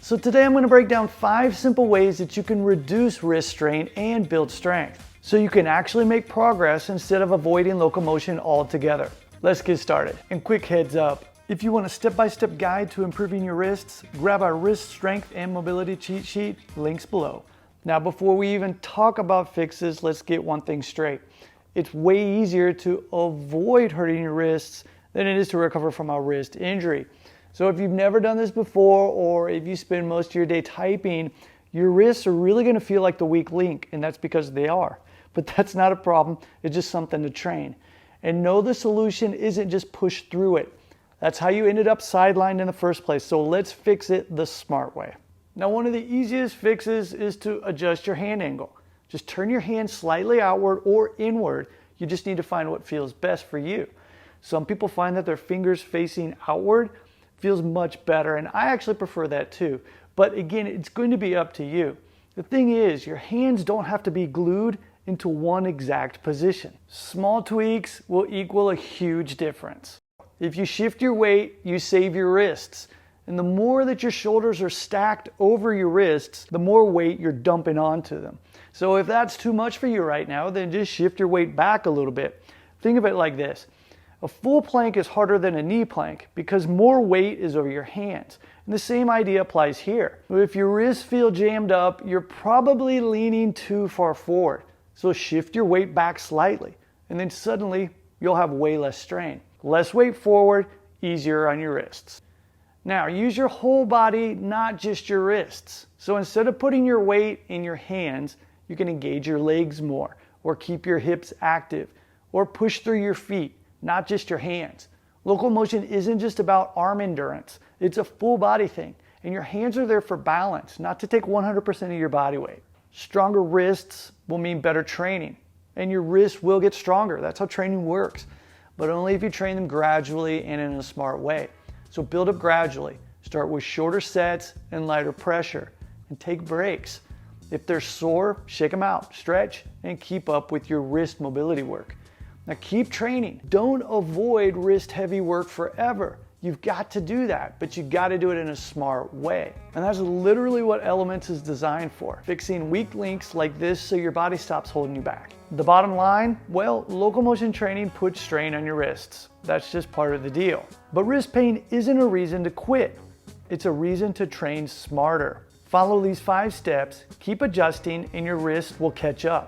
So today I'm going to break down 5 simple ways that you can reduce wrist strain and build strength, so you can actually make progress instead of avoiding locomotion altogether. Let's get started. And quick heads up, if you want a step-by-step guide to improving your wrists, grab our wrist strength and mobility cheat sheet, links below. Now before we even talk about fixes, let's get one thing straight. It's way easier to avoid hurting your wrists than it is to recover from a wrist injury. So if you've never done this before, or if you spend most of your day typing, your wrists are really going to feel like the weak link, and that's because they are. But that's not a problem, it's just something to train. And know the solution isn't just push through it. That's how you ended up sidelined in the first place, so let's fix it the smart way. Now one of the easiest fixes is to adjust your hand angle. Just turn your hand slightly outward or inward. You just need to find what feels best for you. Some people find that their fingers facing outward feels much better, and I actually prefer that too. But again, it's going to be up to you. The thing is, your hands don't have to be glued into one exact position. Small tweaks will equal a huge difference. If you shift your weight, you save your wrists. And the more that your shoulders are stacked over your wrists, the more weight you're dumping onto them. So if that's too much for you right now, then just shift your weight back a little bit. Think of it like this. A full plank is harder than a knee plank because more weight is over your hands. And the same idea applies here. If your wrists feel jammed up, you're probably leaning too far forward. So shift your weight back slightly, and then suddenly you'll have way less strain. Less weight forward, easier on your wrists. Now use your whole body, not just your wrists. So instead of putting your weight in your hands, you can engage your legs more, or keep your hips active, or push through your feet, not just your hands. Locomotion isn't just about arm endurance, it's a full body thing, and your hands are there for balance, not to take 100% of your body weight. Stronger wrists will mean better training, and your wrists will get stronger. That's how training works, but only if you train them gradually and in a smart way. So build up gradually. Start with shorter sets and lighter pressure, and take breaks. If they're sore, shake them out, stretch, and keep up with your wrist mobility work. Now keep training. Don't avoid wrist heavy work forever. You've got to do that, but you got to do it in a smart way. And that's literally what Elements is designed for, fixing weak links like this so your body stops holding you back. The bottom line, well, locomotion training puts strain on your wrists. That's just part of the deal. But wrist pain isn't a reason to quit. It's a reason to train smarter. Follow these 5 steps, keep adjusting, and your wrist will catch up.